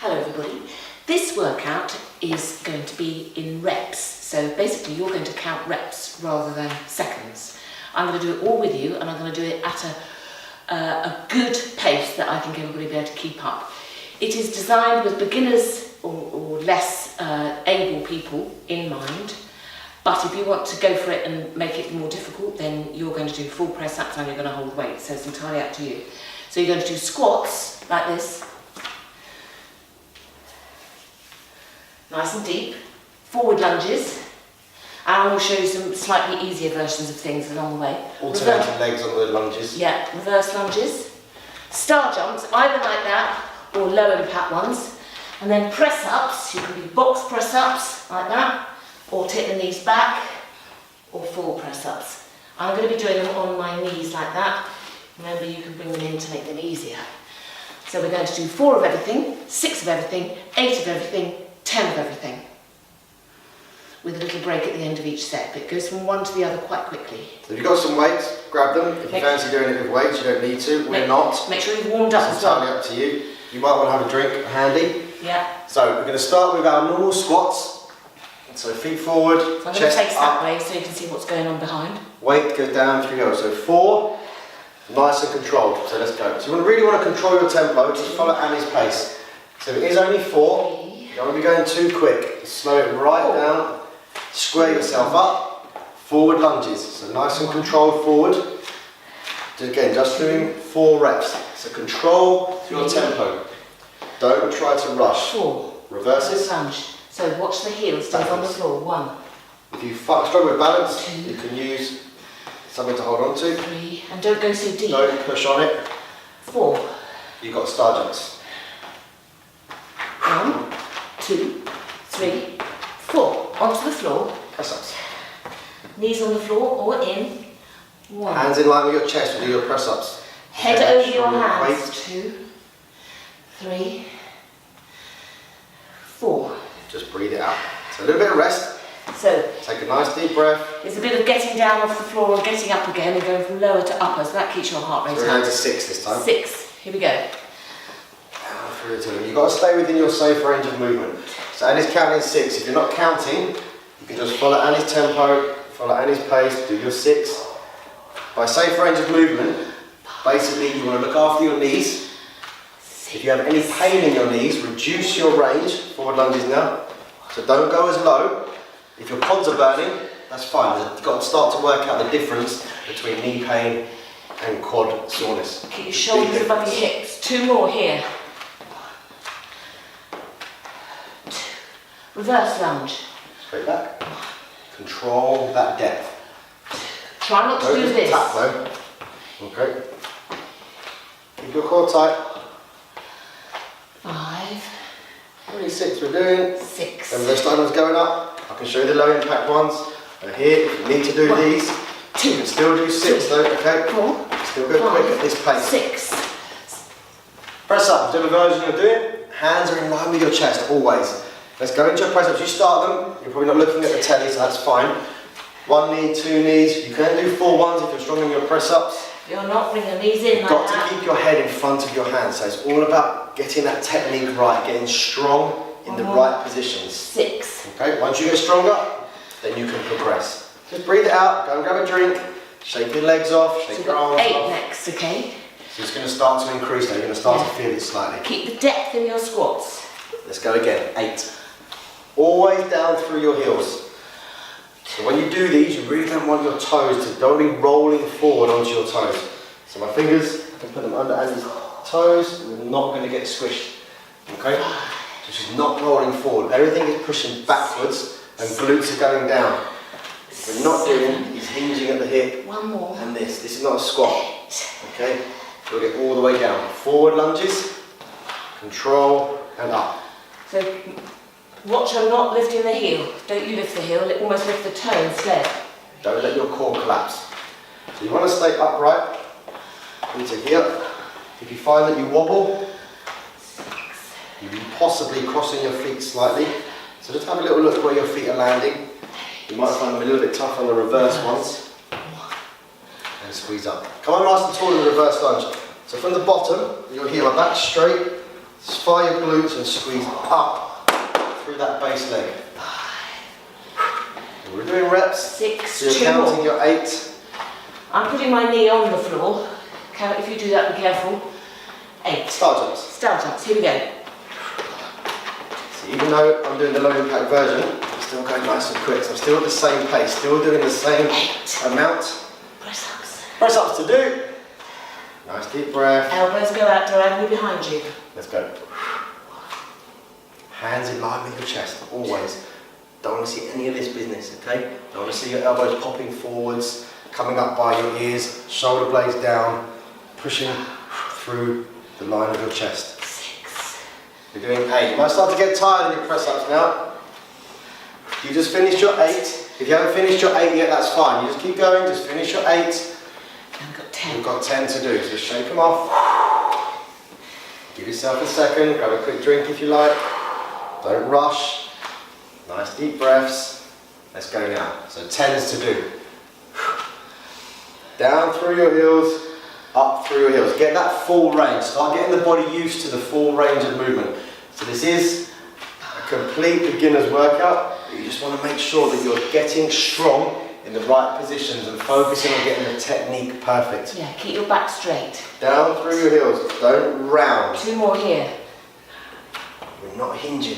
Hello everybody. This workout is going to be in reps. So basically you're going to count reps rather than seconds. I'm going to do it all with you and I'm going to do it at a good pace that I think everybody will be able to keep up. It is designed with beginners or less able people in mind. But if you want to go for it and make it more difficult, then you're going to do full press ups and you're going to hold weight. So it's entirely up to you. So you're going to do squats like this. Nice and deep. Forward lunges. And I will show you some slightly easier versions of things along the way. Alternating legs on the lunges. Yeah, reverse lunges. Star jumps, either like that or low impact ones. And then press ups, you can do box press ups like that, or take the knees back, or full press ups. I'm going to be doing them on my knees like that. Remember, you can bring them in to make them easier. So we're going to do 4 of everything, 6 of everything, 8 of everything, 10 of everything. With a little break at the end of each set. But it goes from one to the other quite quickly. So if you've got some weights, grab them. If you fancy doing it with weights, you don't need to. We're not. Make sure you've warmed up as well. It's entirely up to you. You might want to have a drink handy. Yeah. So we're going to start with our normal squats. So feet forward, So I'm going to chest face up. that way so you can see what's going on behind. Weight goes down, 3 go. So 4, nice and controlled. So let's go. So you really want to control your tempo, just follow Annie's pace. So it is only 4. You don't want to be going too quick. Just slow it right down. Square yourself up. Forward lunges. So nice and controlled forward. Again, just doing 4 reps. So control your tempo. Don't try to rush. 4. Reverses. Lunge. So watch the heels stays on the floor. 1. If you struggle with balance, 2. you can use something to hold on to. 3. And don't go so deep. Don't push on it. 4. You've got Starjumps. 1, 2, 3, 4. Onto the floor. Press ups. Knees on the floor or in. 1. Hands in line with your chest will do your press ups. Head Okay, over your strong hands. weight. 2, 3, 4. Just breathe it out. So a little bit of rest. So Take a nice deep breath. it's a bit of getting down off the floor and getting up again and going from lower to upper. So that keeps your heart rate So we're going up. to 6 this time. 6. Here we go. Down through the two. You've got to stay within your safe range of movement. So Annie's counting 6. If you're not counting, you can just follow Annie's tempo, follow Annie's pace, do your 6. By safe range of movement, basically you want to look after your knees. If you have any pain in your knees, reduce your range. Forward lunges now. So don't go as low. If your quads are burning, that's fine. You've got to start to work out the difference between knee pain and quad soreness. Keep your shoulders above your hips. 2 more here. 2. Reverse lunge. Straight back. Control that depth. Try not to Don't do just this. tap though. Okay. Keep your core tight. 5. Only 6 we're doing. 6. And the items going up. I can show you the low impact ones. They're here. If you need to do 1, these, 2, you can still do 6 though. Okay. 4. Still go quick at this pace. 6. Press up. Whichever version you're doing, hands are in line with your chest always. Let's go into your press ups. You start them. You're probably not looking at the telly, so that's fine. 1 knee, 2 knees. You can do 4 ones if you're strong in your press ups. If you're not, bring your knees in You've like got that. to keep your head in front of your hands. So it's all about getting that technique right, getting strong in the right positions. 6. Okay, once you get stronger, then you can progress. Just breathe it out, go and grab a drink, shake your legs off, So shake you've your got arms 8 off. next, okay? So it's going to start to increase now, you're going to start to feel it slightly. Keep the depth in your squats. Let's go again, 8. Always down through your heels. So when you do these, you really don't want your toes to, don't be rolling forward onto your toes. So my fingers, I can put them under Annie's toes, and we're not going to get squished. Okay? So she's not rolling forward. Everything is pushing backwards and glutes are going down. What we're not doing is hinging at the hip. 1 more. And this is not a squat. Okay? We'll get all the way down. Forward lunges, control, and up. So watch her not lifting the heel. Don't you lift the heel, almost lift the toe instead. Don't let your core collapse. So you want to stay upright into here. If you find that you wobble, you can possibly crossing your feet slightly. So just have a little look where your feet are landing. You might find them a little bit tough on the reverse ones. And squeeze up. Come on nice and tall in the reverse lunge. So from the bottom, your heel are back straight. fire your glutes and squeeze up through that base leg. 5, We're doing reps. 6, So you're 2 counting more. your 8. I'm putting my knee on the floor. Count, if you do that, be careful. 8. Starjumps. Starjumps, here we go. So even though I'm doing the low impact version, I'm still going nice and quick. So I'm still at the same pace, still doing the same 8. amount. Press ups. Press ups to do. Nice deep breath. Elbows go out diagonally behind you. Let's go. Hands in line with your chest, always. Don't want to see any of this business, okay? Don't want to see your elbows popping forwards, coming up by your ears, shoulder blades down, pushing through the line of your chest. 6. You're doing 8. You might start to get tired in your press ups now. You just finished your 8. If you haven't finished your 8 yet, that's fine. You just keep going, just finish your 8. And we've got 10. You've got 10 to do, so shake them off. Give yourself a second, grab a quick drink if you like. Don't rush. Nice deep breaths. Let's go now. So 10s to do. Down through your heels, up through your heels. Get that full range. Start getting the body used to the full range of movement. So this is a complete beginner's workout. You just want to make sure that you're getting strong in the right positions and focusing on getting the technique perfect. Yeah, keep your back straight. Down through your heels. Don't round. 2 more here. We're not hinging.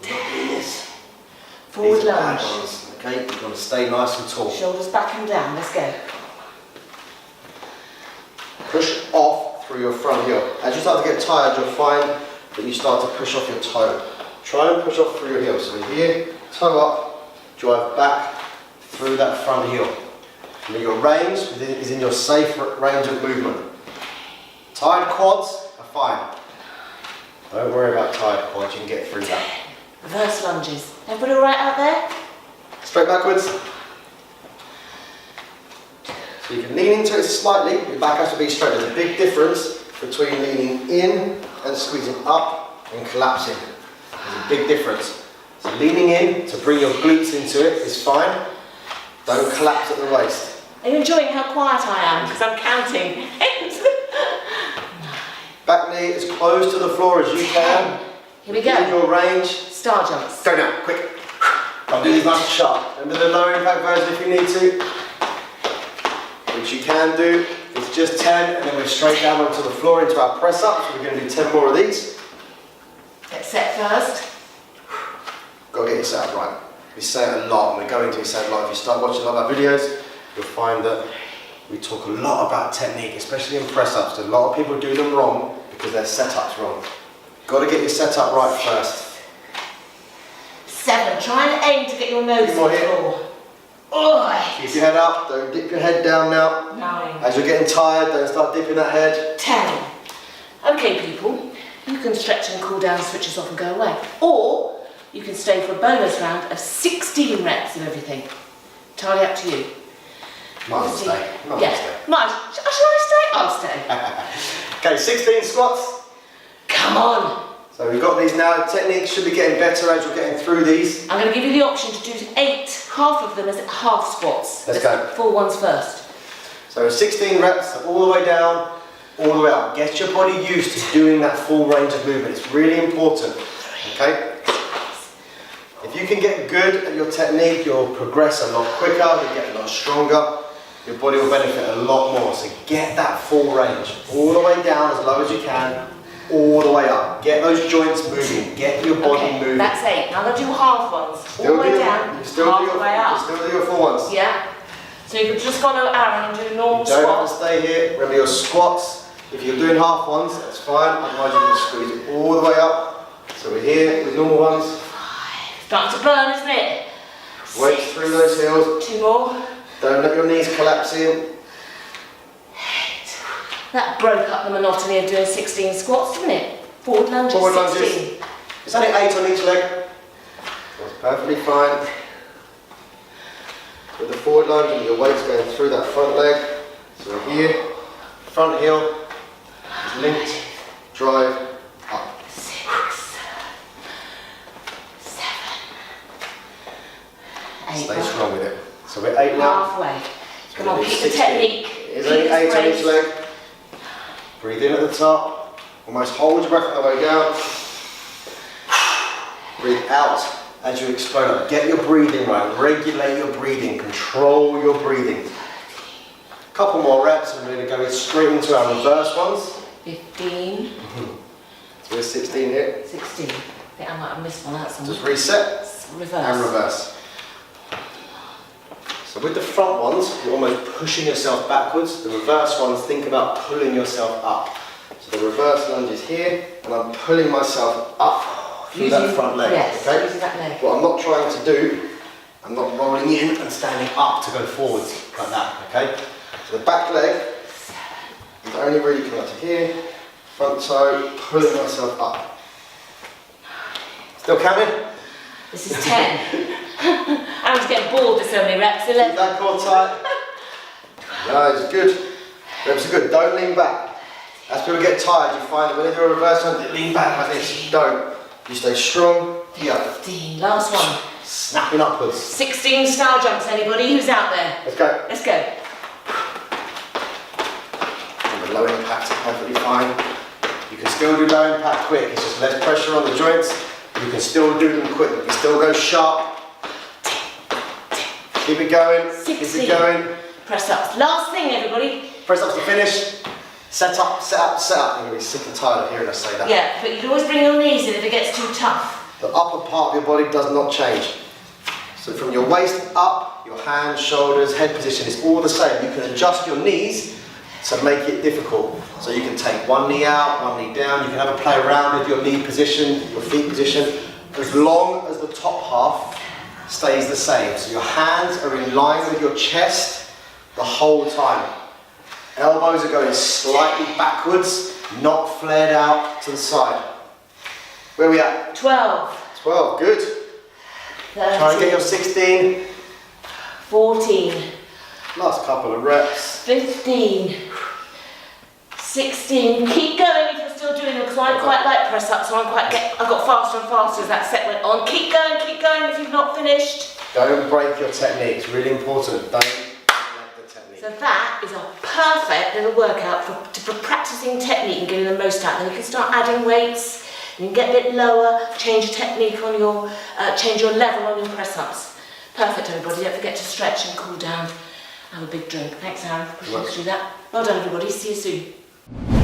We're not doing this. Forward These are bad lunge. ones, okay? You're going to stay nice and tall. Shoulders back and down. Let's go. Push off through your front heel. As you start to get tired, you'll find that you start to push off your toe. Try and push off through your heel. So here, toe up, drive back through that front heel. And your range is in your safe range of movement. Tired quads are fine. Don't worry about tired quads, you can get through that. Reverse lunges. Everybody all right out there? Straight backwards. So you can lean into it slightly, your back has to be straight. There's a big difference between leaning in and squeezing up and collapsing. There's a big difference. So leaning in to bring your glutes into it is fine. Don't collapse at the waist. Are you enjoying how quiet I am? Because I'm counting. 8. Back knee as close to the floor as you can. Here we In go. your range. Starjumps. Go now, quick. I'll do these nice and sharp. Remember the lower impact version if you need to. Which you can do. It's just 10 and then we're straight down onto the floor into our press ups. We're going to do 10 more of these. Get set first. Got to get your setup right. We say it a lot and we're going to be saying a lot. If you start watching a lot of our videos, you'll find that we talk a lot about technique, especially in press ups. A lot of people do them wrong because their setup's wrong. Got to get your setup right first. 7. Try and aim to get your nose Few on more the here. floor. Oh, Keep your head up, don't dip your head down now. 9. As you're getting tired, don't start dipping that head. 10. Okay, people. You can stretch and cool down, switches off and go away. Or you can stay for a bonus round of 16 reps of everything. Entirely up to you. Might as well stay. Might as well Yeah. stay. Shall I stay? I'll stay. Okay, 16 squats. Come on. So we've got these now. Technique should be getting better as you're getting through these. I'm going to give you the option to do 8, half of them as half squats. Let's go. Full ones first. So 16 reps, all the way down, all the way up. Get your body used to doing that full range of movement. It's really important, okay? If you can get good at your technique, you'll progress a lot quicker, you'll get a lot stronger, your body will benefit a lot more. So get that full range, all the way down as low as you can, all the way up. Get those joints moving, get your body moving. That's 8. Now I'm going to do half ones. All the way down, half the way up. You still do your full ones. Yeah. So you could just go to Aaron and do normal You don't have squats. to stay here. Remember your squats. If you're doing half ones, that's fine. Otherwise, you can squeeze it all the way up. So we're here with normal ones. 5. Starting to burn, isn't it? Weight 6. through those heels. 2 more. Don't let your knees collapse in. 8. That broke up the monotony of doing 16 squats, didn't it? Forward lunges, Forward 16. lunges. It's only 8 on each leg. That's perfectly fine. With the forward lunge and your weight's going through that front leg. So we're here, front heel, linked, drive, up. 6. 7. 8. Stay strong with it. So we're 8 now. Halfway. It's Come gonna on, be keep the 16. technique. It is only 8 on each leg. Breathe in at the top. Almost hold your breath on the way down. Breathe out as you explode up. Get your breathing right. Regulate your breathing. Control your breathing. Couple more reps and we're going to go straight into our reverse ones. 15. So we're 16 here. 16. I think I might have missed one out somewhere. Just reset. Reverse. And reverse. So with the front ones, you're almost pushing yourself backwards. The reverse ones, think about pulling yourself up. So the reverse lunge is here, and I'm pulling myself up through that front leg. Yes, okay? using that leg. What I'm not trying to do, I'm not rolling in and standing up to go forwards like that, okay? So the back leg is only really coming up to here, front toe, pulling myself up. Still counting? This is 10. I'm just getting bored with so many reps. 11. Keep that core tight. Nice, good. Reps are good. Don't lean back. As people get tired, you find that when they do a reverse one, they lean back like this. Don't. You stay strong. Here. 15. Last one. Snapping upwards. 16 Starjumps. Anybody who's out there? Let's go. Let's go. Remember, low impact, perfectly fine. You can still do low impact quick. It's just less pressure on the joints. You can still do them quick. You can still go sharp. Keep it going. 16. Keep it going. Press ups. Last thing, everybody. Press ups to finish. Set up, set up, set up. I'm going to be sick and tired of hearing us say that. Yeah, but you can always bring your knees in if it gets too tough. The upper part of your body does not change. So from your waist up, your hands, shoulders, head position is all the same. You can adjust your knees to make it difficult. So you can take one knee out, one knee down. You can have a play around with your knee position, your feet position, as long as the top half stays the same. So your hands are in line with your chest the whole time. Elbows are going slightly backwards, not flared out to the side. Where are we at? 12. 12, good. 13. Try and get your 16. 14. Last couple of reps. 15. 16. Keep going if you're still doing them, because I don't quite like press ups, so I got faster and faster as that set went on. Keep going if you've not finished. Don't break your technique, it's really important. Don't break the technique. So that is a perfect little workout for practicing technique and getting the most out. Then you can start adding weights. You can get a bit lower, change your technique on your, change your level on your press ups. Perfect, everybody. Don't forget to stretch and cool down. Have a big drink. Thanks, Aaron, for pushing us through that. Well done, everybody. See you soon.